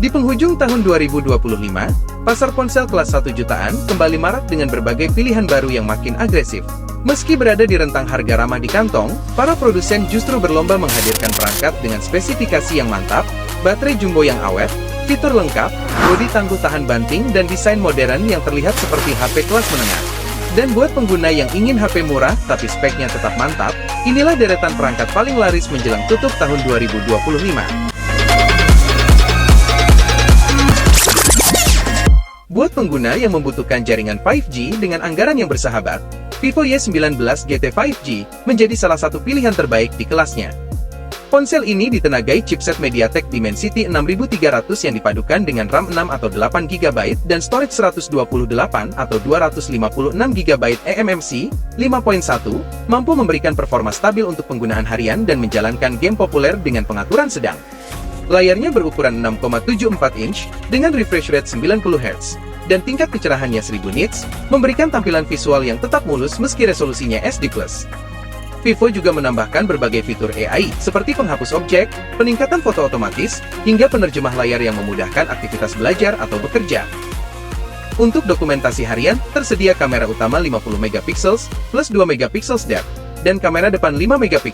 Di penghujung tahun 2025, pasar ponsel kelas 1 jutaan kembali marak dengan berbagai pilihan baru yang makin agresif. Meski berada di rentang harga ramah di kantong, para produsen justru berlomba menghadirkan perangkat dengan spesifikasi yang mantap, baterai jumbo yang awet, fitur lengkap, bodi tangguh tahan banting dan desain modern yang terlihat seperti HP kelas menengah. Dan buat pengguna yang ingin HP murah tapi speknya tetap mantap, inilah deretan perangkat paling laris menjelang tutup tahun 2025. Buat pengguna yang membutuhkan jaringan 5G dengan anggaran yang bersahabat, Vivo Y19 GT 5G menjadi salah satu pilihan terbaik di kelasnya. Ponsel ini ditenagai chipset MediaTek Dimensity 6300 yang dipadukan dengan RAM 6 atau 8 GB dan storage 128 atau 256 GB eMMC 5.1, mampu memberikan performa stabil untuk penggunaan harian dan menjalankan game populer dengan pengaturan sedang. Layarnya berukuran 6,74 inch dengan refresh rate 90 Hz dan tingkat kecerahannya 1000 nits, memberikan tampilan visual yang tetap mulus meski resolusinya SD+. Vivo juga menambahkan berbagai fitur AI seperti penghapus objek, peningkatan foto otomatis, hingga penerjemah layar yang memudahkan aktivitas belajar atau bekerja. Untuk dokumentasi harian, tersedia kamera utama 50 MP plus 2 MP depth, dan kamera depan 5 MP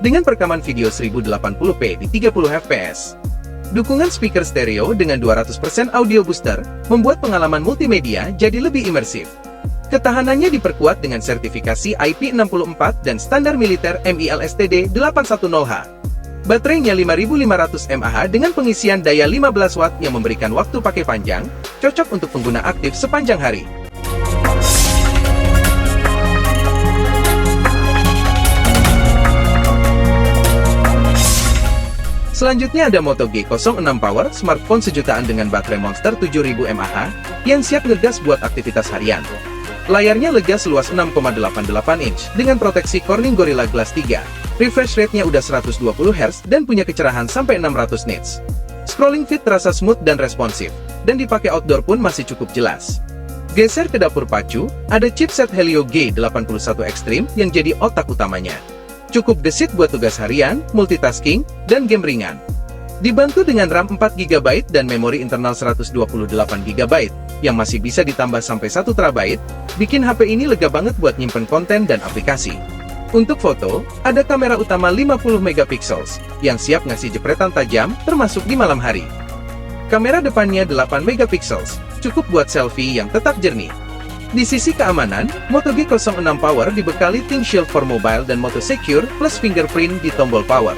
dengan perekaman video 1080p di 30 fps. Dukungan speaker stereo dengan 200% audio booster membuat pengalaman multimedia jadi lebih imersif. Ketahanannya diperkuat dengan sertifikasi IP64 dan standar militer MILSTD 810H. Baterainya 5500 mAh dengan pengisian daya 15 watt yang memberikan waktu pakai panjang, cocok untuk pengguna aktif sepanjang hari. Selanjutnya ada Moto G06 Power smartphone sejutaan dengan baterai monster 7000 mAh yang siap ngegas buat aktivitas harian. Layarnya lega seluas 6,88 inch dengan proteksi Corning Gorilla Glass 3. Refresh rate-nya udah 120 Hz dan punya kecerahan sampai 600 nits. Scrolling feed terasa smooth dan responsif, dan dipakai outdoor pun masih cukup jelas. Geser ke dapur pacu, ada chipset Helio G81 Extreme yang jadi otak utamanya. Cukup gesit buat tugas harian, multitasking, dan game ringan. Dibantu dengan RAM 4 GB dan memori internal 128 GB, yang masih bisa ditambah sampai 1 TB, bikin HP ini lega banget buat nyimpen konten dan aplikasi. Untuk foto, ada kamera utama 50 MP, yang siap ngasih jepretan tajam, termasuk di malam hari. Kamera depannya 8 MP, cukup buat selfie yang tetap jernih. Di sisi keamanan, Moto G06 Power dibekali ThinkShield for Mobile dan Moto Secure plus fingerprint di tombol power.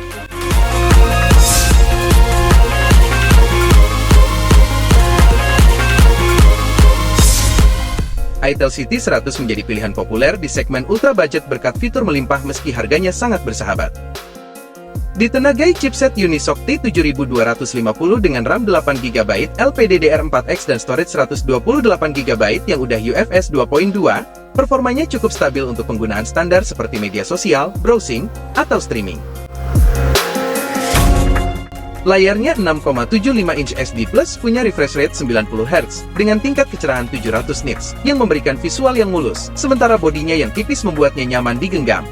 Itel City 100 menjadi pilihan populer di segmen ultra budget berkat fitur melimpah meski harganya sangat bersahabat. Ditenagai chipset Unisoc T7250 dengan RAM 8 GB, LPDDR4X dan storage 128 GB yang udah UFS 2.2, performanya cukup stabil untuk penggunaan standar seperti media sosial, browsing, atau streaming. Layarnya 6,75 inch SD Plus punya refresh rate 90 Hz dengan tingkat kecerahan 700 nits yang memberikan visual yang mulus, sementara bodinya yang tipis membuatnya nyaman digenggam.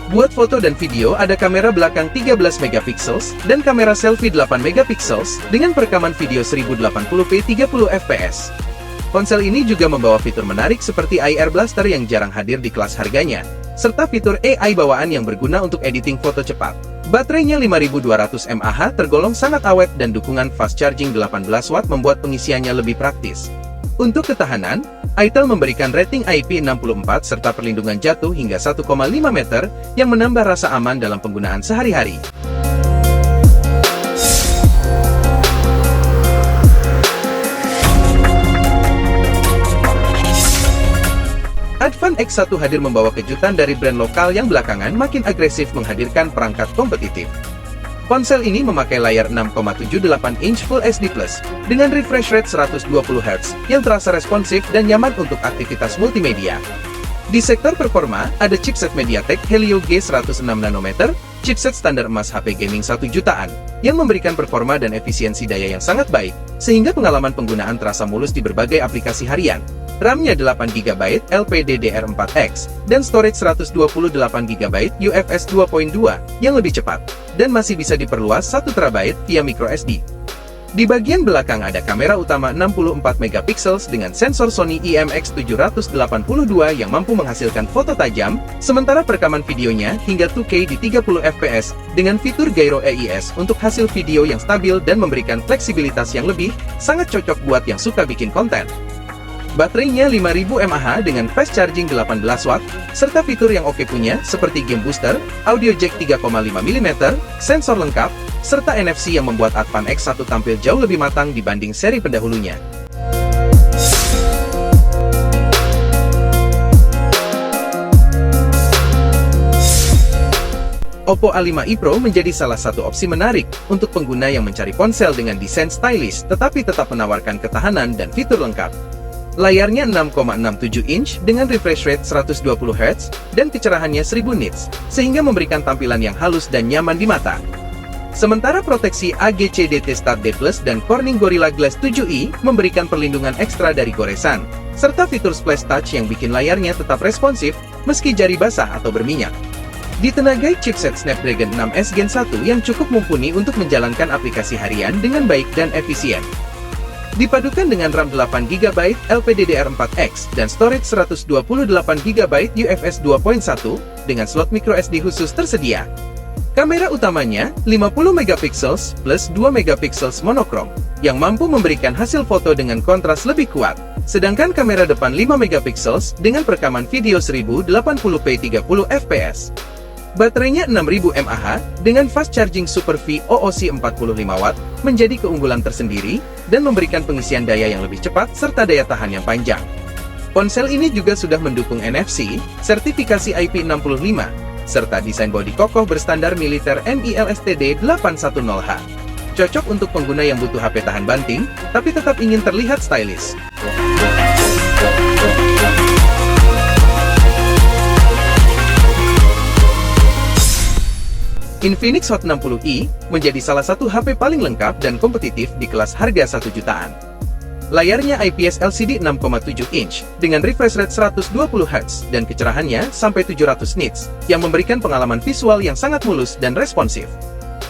Buat foto dan video ada kamera belakang 13 MP dan kamera selfie 8 MP dengan perekaman video 1080p 30 fps. Ponsel ini juga membawa fitur menarik seperti IR Blaster yang jarang hadir di kelas harganya, serta fitur AI bawaan yang berguna untuk editing foto cepat. Baterainya 5200 mAh tergolong sangat awet dan dukungan fast charging 18 watt membuat pengisiannya lebih praktis. Untuk ketahanan, Itel memberikan rating IP64 serta perlindungan jatuh hingga 1,5 meter yang menambah rasa aman dalam penggunaan sehari-hari. Advan X1 hadir membawa kejutan dari brand lokal yang belakangan makin agresif menghadirkan perangkat kompetitif. Ponsel ini memakai layar 6,78 inch Full HD Plus dengan refresh rate 120 Hz yang terasa responsif dan nyaman untuk aktivitas multimedia. Di sektor performa, ada chipset MediaTek Helio G106 nanometer, chipset standar emas HP gaming 1 jutaan, yang memberikan performa dan efisiensi daya yang sangat baik, sehingga pengalaman penggunaan terasa mulus di berbagai aplikasi harian. RAM-nya 8 GB LPDDR4X, dan storage 128 GB UFS 2.2 yang lebih cepat, dan masih bisa diperluas 1 TB via microSD. Di bagian belakang ada kamera utama 64 megapiksel dengan sensor Sony IMX782 yang mampu menghasilkan foto tajam, sementara perekaman videonya hingga 2K di 30 fps dengan fitur Gyro EIS untuk hasil video yang stabil dan memberikan fleksibilitas yang lebih, sangat cocok buat yang suka bikin konten. Baterainya 5000 mAh dengan fast charging 18 watt, serta fitur yang oke punya seperti game booster, audio jack 3,5 mm, sensor lengkap, serta NFC yang membuat Advan X1 tampil jauh lebih matang dibanding seri pendahulunya. Oppo A5i Pro menjadi salah satu opsi menarik untuk pengguna yang mencari ponsel dengan desain stylish tetapi tetap menawarkan ketahanan dan fitur lengkap. Layarnya 6,67 inch dengan refresh rate 120Hz dan kecerahannya 1000 nits, sehingga memberikan tampilan yang halus dan nyaman di mata. Sementara proteksi AGCDT Start D+ dan Corning Gorilla Glass 7i memberikan perlindungan ekstra dari goresan, serta fitur Splash Touch yang bikin layarnya tetap responsif meski jari basah atau berminyak. Ditenagai chipset Snapdragon 6s Gen 1 yang cukup mumpuni untuk menjalankan aplikasi harian dengan baik dan efisien. Dipadukan dengan RAM 8GB LPDDR4X dan storage 128GB UFS 2.1 dengan slot microSD khusus tersedia. Kamera utamanya 50MP plus 2MP monokrom yang mampu memberikan hasil foto dengan kontras lebih kuat. Sedangkan kamera depan 5MP dengan perekaman video 1080p 30fps. Baterainya 6000 mAh dengan fast charging Super V OOC 45W menjadi keunggulan tersendiri dan memberikan pengisian daya yang lebih cepat serta daya tahan yang panjang. Ponsel ini juga sudah mendukung NFC, sertifikasi IP65, serta desain bodi kokoh berstandar militer MILSTD 810H. Cocok untuk pengguna yang butuh HP tahan banting, tapi tetap ingin terlihat stylish. Infinix Hot 60i menjadi salah satu HP paling lengkap dan kompetitif di kelas harga 1 jutaan. Layarnya IPS LCD 6,7 inch dengan refresh rate 120Hz dan kecerahannya sampai 700 nits yang memberikan pengalaman visual yang sangat mulus dan responsif.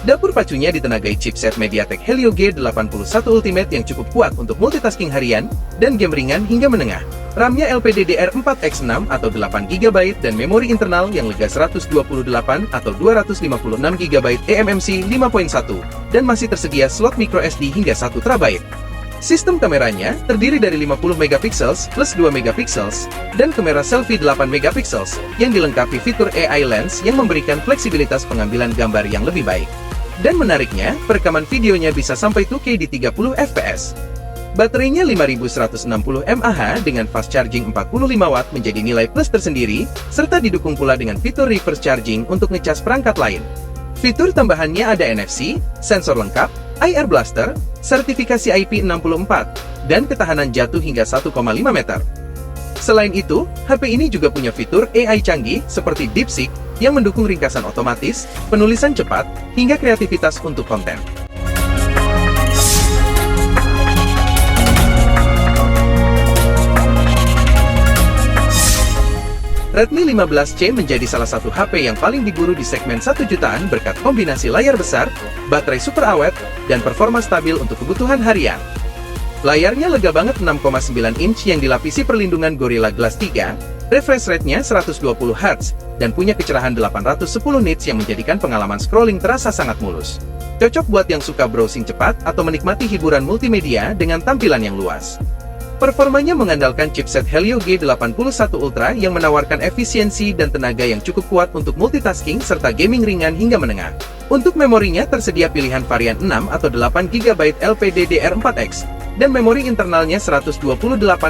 Dapur pacunya ditenagai chipset MediaTek Helio G81 Ultimate yang cukup kuat untuk multitasking harian dan game ringan hingga menengah. RAM-nya LPDDR4X6 atau 8GB dan memori internal yang lega 128 atau 256GB eMMC 5.1 dan masih tersedia slot microSD hingga 1TB. Sistem kameranya terdiri dari 50MP plus 2MP dan kamera selfie 8MP yang dilengkapi fitur AI Lens yang memberikan fleksibilitas pengambilan gambar yang lebih baik. Dan menariknya, perekaman videonya bisa sampai 2K di 30 fps. Baterainya 5160 mAh dengan fast charging 45W menjadi nilai plus tersendiri, serta didukung pula dengan fitur reverse charging untuk ngecas perangkat lain. Fitur tambahannya ada NFC, sensor lengkap, IR blaster, sertifikasi IP64, dan ketahanan jatuh hingga 1,5 meter. Selain itu, HP ini juga punya fitur AI canggih seperti DeepSeek yang mendukung ringkasan otomatis, penulisan cepat, hingga kreativitas untuk konten. Redmi 15C menjadi salah satu HP yang paling diburu di segmen 1 jutaan berkat kombinasi layar besar, baterai super awet, dan performa stabil untuk kebutuhan harian. Layarnya lega banget 6,9 inch yang dilapisi perlindungan Gorilla Glass 3, refresh rate-nya 120Hz, dan punya kecerahan 810 nits yang menjadikan pengalaman scrolling terasa sangat mulus. Cocok buat yang suka browsing cepat atau menikmati hiburan multimedia dengan tampilan yang luas. Performanya mengandalkan chipset Helio G81 Ultra yang menawarkan efisiensi dan tenaga yang cukup kuat untuk multitasking serta gaming ringan hingga menengah. Untuk memorinya tersedia pilihan varian 6 atau 8GB LPDDR4X, dan memori internalnya 128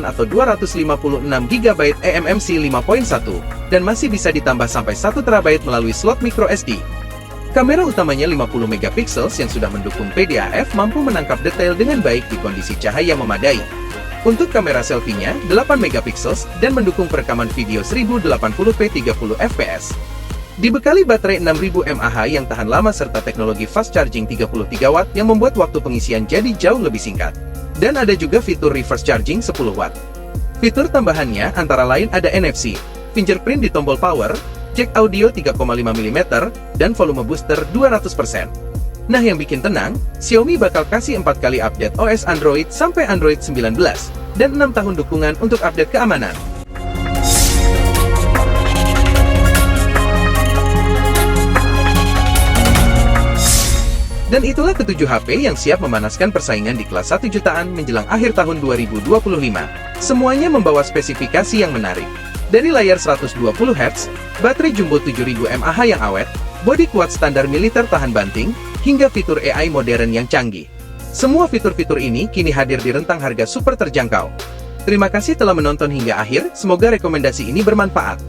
atau 256GB eMMC 5.1, dan masih bisa ditambah sampai 1TB melalui slot microSD. Kamera utamanya 50MP yang sudah mendukung PDAF mampu menangkap detail dengan baik di kondisi cahaya memadai. Untuk kamera selfie-nya 8MP dan mendukung perekaman video 1080p 30fps. Dibekali baterai 6000 mAh yang tahan lama serta teknologi fast charging 33W yang membuat waktu pengisian jadi jauh lebih singkat. Dan ada juga fitur reverse charging 10W. Fitur tambahannya antara lain ada NFC, fingerprint di tombol power, jack audio 3,5mm, dan volume booster 200%. Nah, yang bikin tenang, Xiaomi bakal kasih 4 kali update OS Android sampai Android 19, dan 6 tahun dukungan untuk update keamanan. Dan itulah ketujuh HP yang siap memanaskan persaingan di kelas 1 jutaan menjelang akhir tahun 2025. Semuanya membawa spesifikasi yang menarik. Dari layar 120Hz, baterai jumbo 7000 mAh yang awet, bodi kuat standar militer tahan banting, hingga fitur AI modern yang canggih. Semua fitur-fitur ini kini hadir di rentang harga super terjangkau. Terima kasih telah menonton hingga akhir, semoga rekomendasi ini bermanfaat.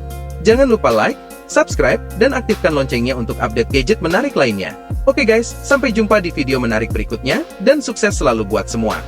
Jangan lupa like, subscribe, dan aktifkan loncengnya untuk update gadget menarik lainnya. Oke guys, sampai jumpa di video menarik berikutnya, dan sukses selalu buat semua.